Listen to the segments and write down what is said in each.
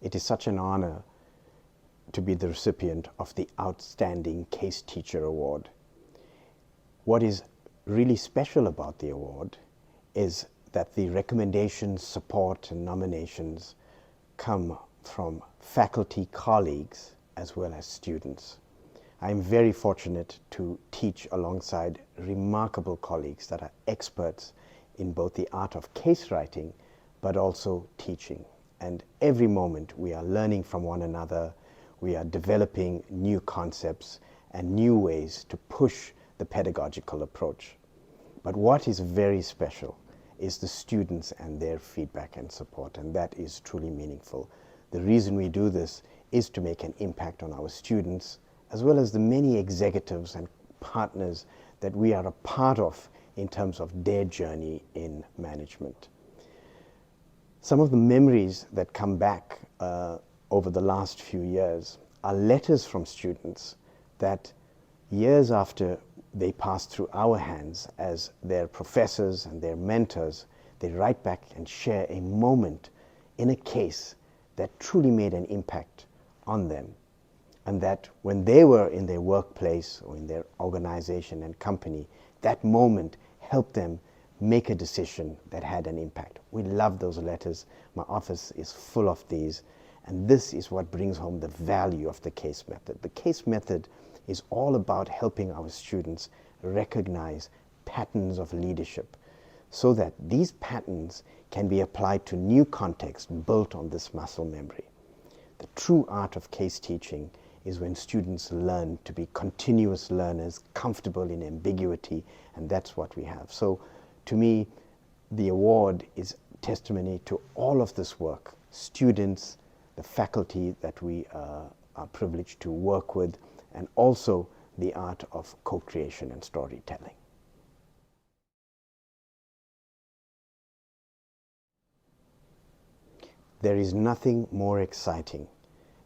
It is such an honor to be the recipient of the Outstanding Case Teacher Award. What is really special about the award is that the recommendations, support, and nominations come from faculty colleagues as well as students. I am very fortunate to teach alongside remarkable colleagues that are experts in both the art of case writing but also teaching. And every moment we are learning from one another, we are developing new concepts and new ways to push the pedagogical approach. But what is very special is the students and their feedback and support, and that is truly meaningful. The reason we do this is to make an impact on our students, as well as the many executives and partners that we are a part of in terms of their journey in management. Some of the memories that come back over the last few years are letters from students that years after they pass through our hands as their professors and their mentors, they write back and share a moment in a case that truly made an impact on them, and that when they were in their workplace or in their organization and company, that moment helped them make a decision that had an impact. We love those letters. My office is full of these, and this is what brings home the value of the case method. The case method is all about helping our students recognize patterns of leadership so that these patterns can be applied to new contexts built on this muscle memory. The true art of case teaching is when students learn to be continuous learners, comfortable in ambiguity, and that's what we have. So to me, the award is testimony to all of this work, students, the faculty that we are privileged to work with, and also the art of co-creation and storytelling. There is nothing more exciting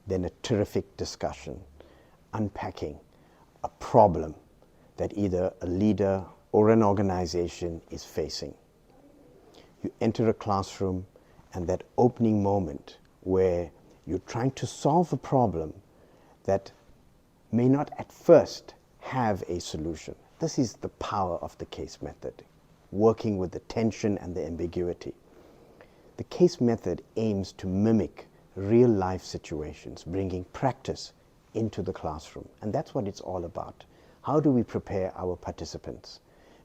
than a terrific discussion, unpacking a problem that either a leader or an organization is facing. You enter a classroom, and that opening moment where you're trying to solve a problem that may not at first have a solution. This is the power of the case method, working with the tension and the ambiguity. The case method aims to mimic real life situations, bringing practice into the classroom. And that's what it's all about. How do we prepare our participants,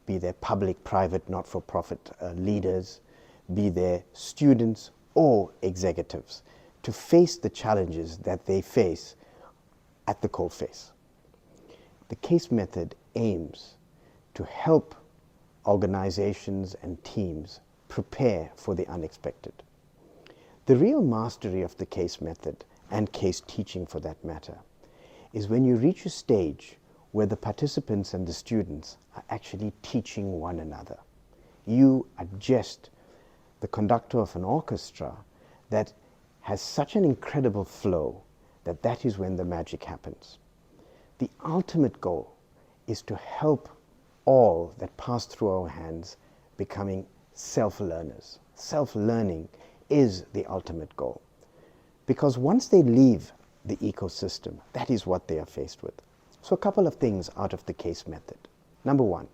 be they public, private, not-for-profit leaders, be they students or executives, to face the challenges that they face at the coalface. The case method aims to help organizations and teams prepare for the unexpected. The real mastery of the case method, and case teaching for that matter, is when you reach a stage where the participants and the students are actually teaching one another. You are just the conductor of an orchestra that has such an incredible flow that is when the magic happens. The ultimate goal is to help all that pass through our hands becoming self-learners. Self-learning is the ultimate goal, because once they leave the ecosystem, that is what they are faced with. So a couple of things out of the case method. Number one,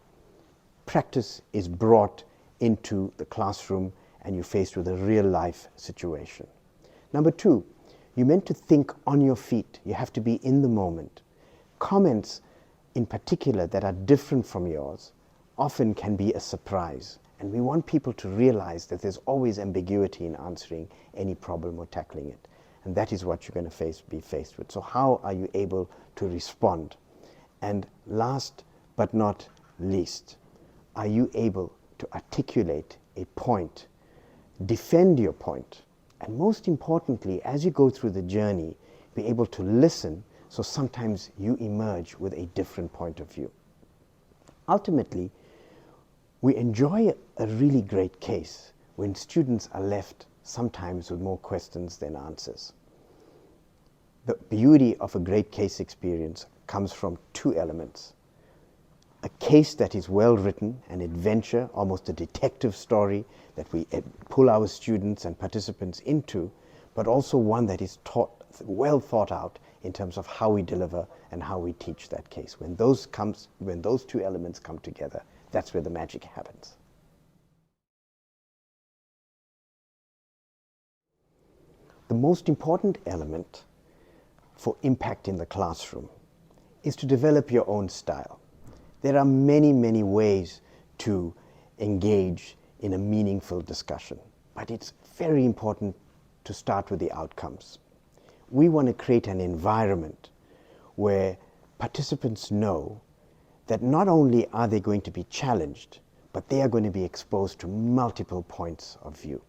practice is brought into the classroom and you're faced with a real life situation. Number two, you're meant to think on your feet. You have to be in the moment. Comments in particular that are different from yours often can be a surprise. And we want people to realize that there's always ambiguity in answering any problem or tackling it. And that is what you're going to be faced with. So how are you able to respond? And last but not least, are you able to articulate a point, defend your point, and most importantly, as you go through the journey, be able to listen, so sometimes you emerge with a different point of view. Ultimately, we enjoy a really great case when students are left sometimes with more questions than answers. The beauty of a great case experience comes from two elements. A case that is well written, an adventure, almost a detective story that we pull our students and participants into, but also one that is well thought out in terms of how we deliver and how we teach that case. When those two elements come together, that's where the magic happens. The most important element for impact in the classroom is to develop your own style. There are many, many ways to engage in a meaningful discussion, but it's very important to start with the outcomes. We want to create an environment where participants know that not only are they going to be challenged, but they are going to be exposed to multiple points of view.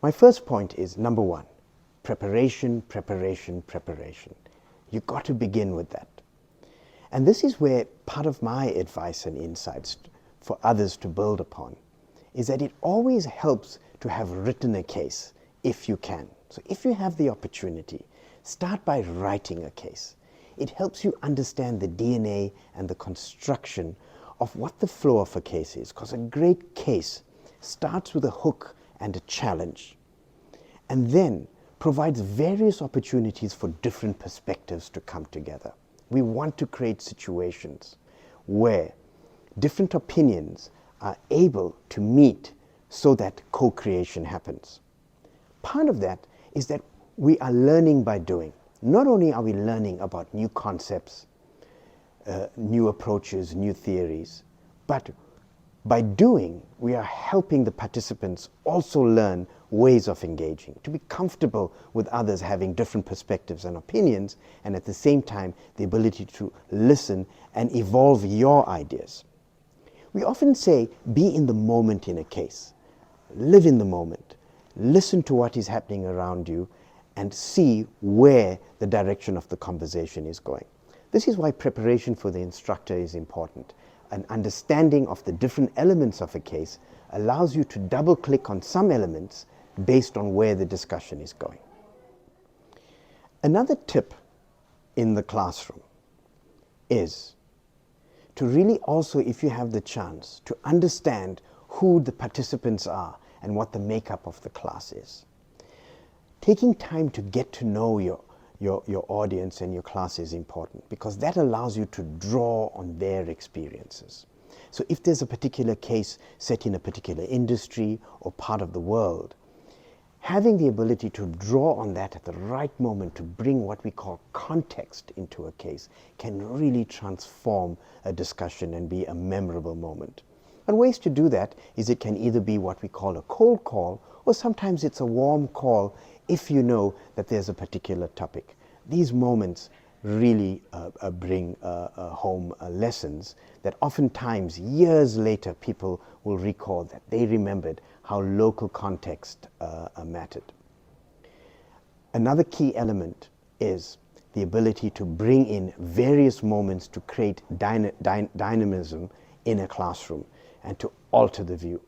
My first point is, number one, preparation, preparation, preparation. You've got to begin with that. And this is where part of my advice and insights for others to build upon is that it always helps to have written a case if you can. So if you have the opportunity, start by writing a case. It helps you understand the DNA and the construction of what the flow of a case is, because a great case starts with a hook and a challenge, and then provides various opportunities for different perspectives to come together. We want to create situations where different opinions are able to meet so that co-creation happens. Part of that is that we are learning by doing. Not only are we learning about new concepts, new approaches, new theories, but by doing, we are helping the participants also learn ways of engaging, to be comfortable with others having different perspectives and opinions, and at the same time, the ability to listen and evolve your ideas. We often say, be in the moment in a case. Live in the moment. Listen to what is happening around you and see where the direction of the conversation is going. This is why preparation for the instructor is important. An understanding of the different elements of a case allows you to double-click on some elements based on where the discussion is going. Another tip in the classroom is to really also, if you have the chance, to understand who the participants are and what the makeup of the class is. Taking time to get to know your audience and your class is important, because that allows you to draw on their experiences. So if there's a particular case set in a particular industry or part of the world, having the ability to draw on that at the right moment to bring what we call context into a case can really transform a discussion and be a memorable moment. And ways to do that is it can either be what we call a cold call, or sometimes it's a warm call if you know that there's a particular topic. These moments really bring home lessons that oftentimes years later people will recall that they remembered how local context mattered. Another key element is the ability to bring in various moments to create dynamism in a classroom and to alter the view.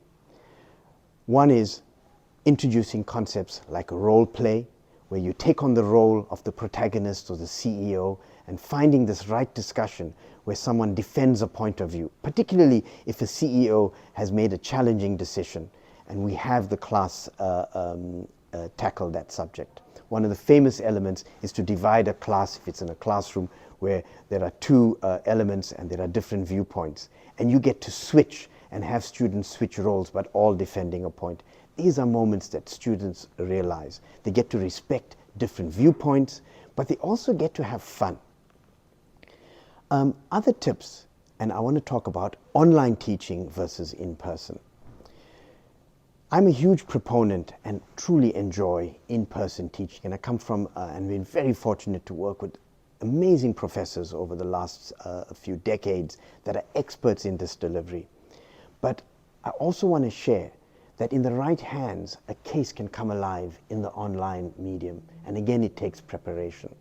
One is introducing concepts like role play, where you take on the role of the protagonist or the CEO and finding this right discussion where someone defends a point of view, particularly if a CEO has made a challenging decision, and we have the class tackle that subject. One of the famous elements is to divide a class, if it's in a classroom where there are two elements and there are different viewpoints, and you get to switch and have students switch roles but all defending a point. These are moments that students realize. They get to respect different viewpoints, but they also get to have fun. Other tips, and I want to talk about online teaching versus in-person. I'm a huge proponent and truly enjoy in-person teaching, and I come from and been very fortunate to work with amazing professors over the last few decades that are experts in this delivery. But I also want to share that in the right hands, a case can come alive in the online medium. And again, it takes preparation.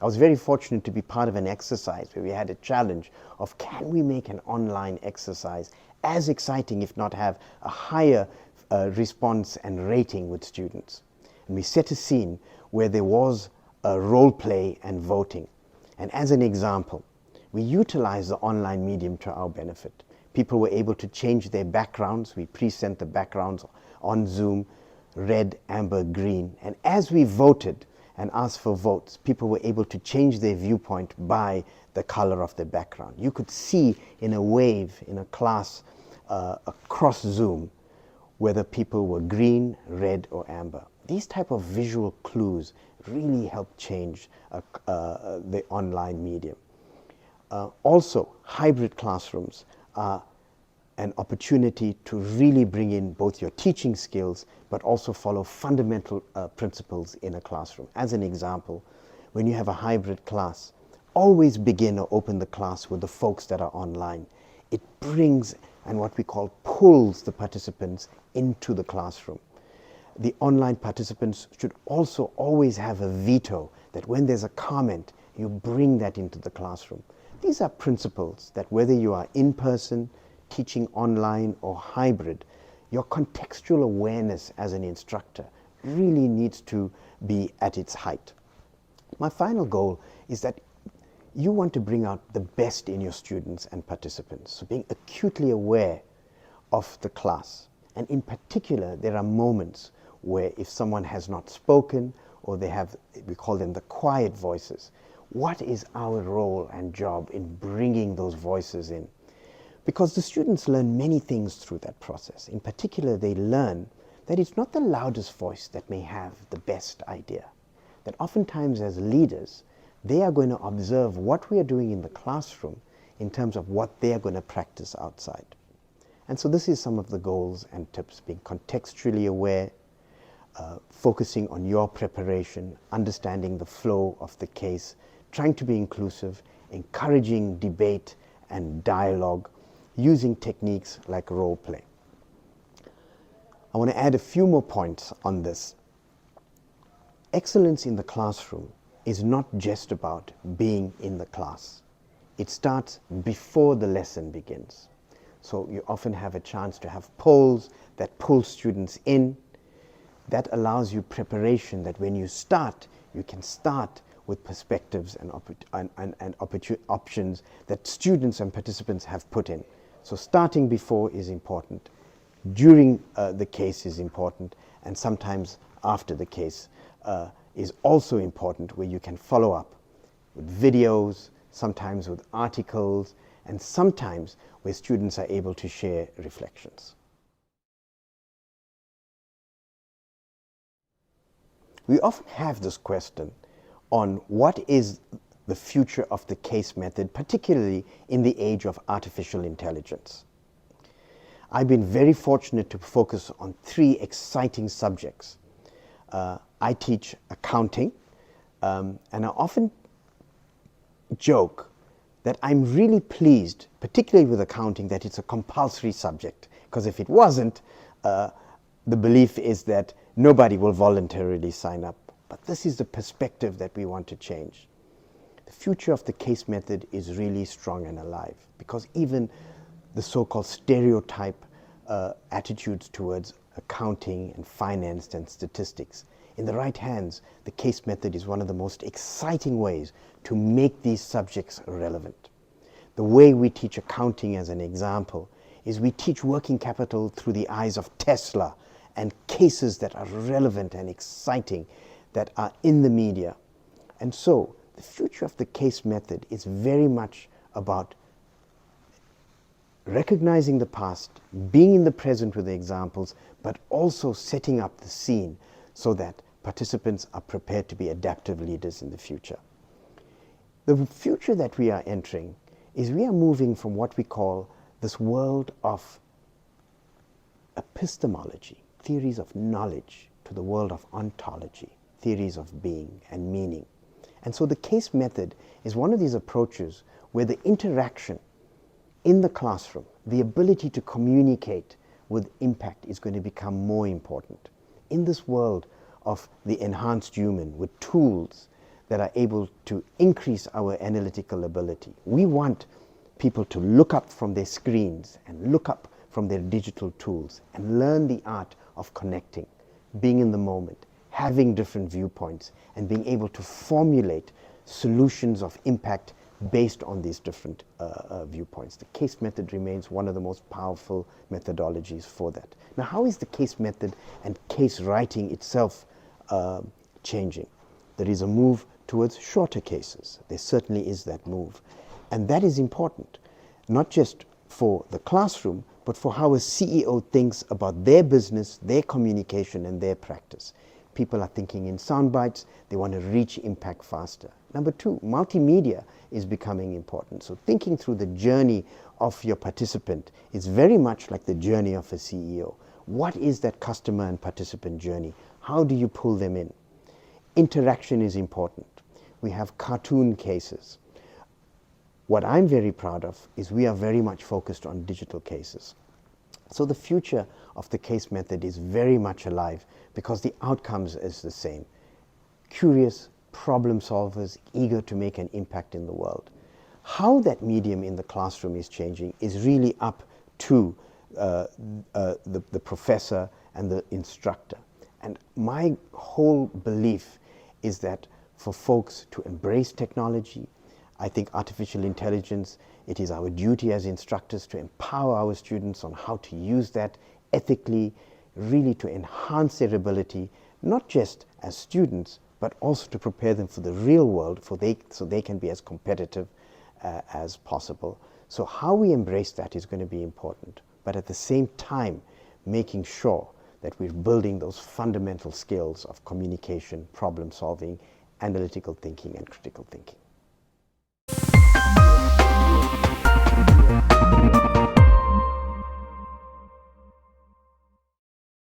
I was very fortunate to be part of an exercise where we had a challenge of, can we make an online exercise as exciting, if not have a higher response and rating with students? And we set a scene where there was a role play and voting. And as an example, we utilized the online medium to our benefit. People were able to change their backgrounds. We present the backgrounds on Zoom. red, amber, green. And as we voted and asked for votes, people were able to change their viewpoint by the color of their background. You could see in a wave, in a class, across Zoom, whether people were green, red, or amber. These type of visual clues really help change the online medium. Also, hybrid classrooms are an opportunity to really bring in both your teaching skills, but also follow fundamental principles in a classroom. As an example, when you have a hybrid class, always begin or open the class with the folks that are online. It brings and what we call pulls the participants into the classroom. The online participants should also always have a veto, that when there's a comment, you bring that into the classroom. These are principles that whether you are in person, teaching online, or hybrid, your contextual awareness as an instructor really needs to be at its height. My final goal is that you want to bring out the best in your students and participants. So being acutely aware of the class. And in particular, there are moments where if someone has not spoken or they have, we call them the quiet voices, what is our role and job in bringing those voices in? Because the students learn many things through that process. In particular, they learn that it's not the loudest voice that may have the best idea. That oftentimes as leaders, they are going to observe what we are doing in the classroom in terms of what they are going to practice outside. And so this is some of the goals and tips: being contextually aware, focusing on your preparation, understanding the flow of the case, trying to be inclusive, encouraging debate and dialogue, using techniques like role play. I want to add a few more points on this. Excellence in the classroom is not just about being in the class. It starts before the lesson begins. So you often have a chance to have polls that pull students in. That allows you preparation, that when you start, you can start with perspectives and options that students and participants have put in. So starting before is important, during the case is important, and sometimes after the case is also important, where you can follow up with videos, sometimes with articles, and sometimes where students are able to share reflections. We often have this question on what is the future of the case method, particularly in the age of artificial intelligence. I've been very fortunate to focus on 3 exciting subjects. I teach accounting, and I often joke that I'm really pleased, particularly with accounting, that it's a compulsory subject, because if it wasn't, the belief is that nobody will voluntarily sign up. But this is the perspective that we want to change. The future of the case method is really strong and alive, because even the so-called stereotype attitudes towards accounting and finance and statistics, in the right hands, the case method is one of the most exciting ways to make these subjects relevant. The way we teach accounting, as an example, is we teach working capital through the eyes of Tesla and cases that are relevant and exciting, that are in the media. And so the future of the case method is very much about recognizing the past, being in the present with the examples, but also setting up the scene so that participants are prepared to be adaptive leaders in the future. The future that we are entering is we are moving from what we call this world of epistemology, theories of knowledge, to the world of ontology, theories of being and meaning. And so the case method is one of these approaches where the interaction in the classroom, the ability to communicate with impact, is going to become more important. In this world of the enhanced human with tools that are able to increase our analytical ability, we want people to look up from their screens and look up from their digital tools and learn the art of connecting, being in the moment, having different viewpoints, and being able to formulate solutions of impact based on these different viewpoints. The case method remains one of the most powerful methodologies for that. Now, how is the case method and case writing itself changing? There is a move towards shorter cases. There certainly is that move. And that is important, not just for the classroom, but for how a CEO thinks about their business, their communication, and their practice. People are thinking in sound bites. They want to reach impact faster. Number two, multimedia is becoming important. So thinking through the journey of your participant is very much like the journey of a CEO. What is that customer and participant journey? How do you pull them in? Interaction is important. We have cartoon cases. What I'm very proud of is we are very much focused on digital cases. So the future of the case method is very much alive because the outcomes is the same. Curious problem solvers, eager to make an impact in the world. How that medium in the classroom is changing is really up to the professor and the instructor. And my whole belief is that for folks to embrace technology, I think artificial intelligence, it is our duty as instructors to empower our students on how to use that ethically, really to enhance their ability, not just as students, but also to prepare them for the real world so they can be as competitive as possible. So how we embrace that is going to be important, but at the same time, making sure that we're building those fundamental skills of communication, problem solving, analytical thinking, and critical thinking.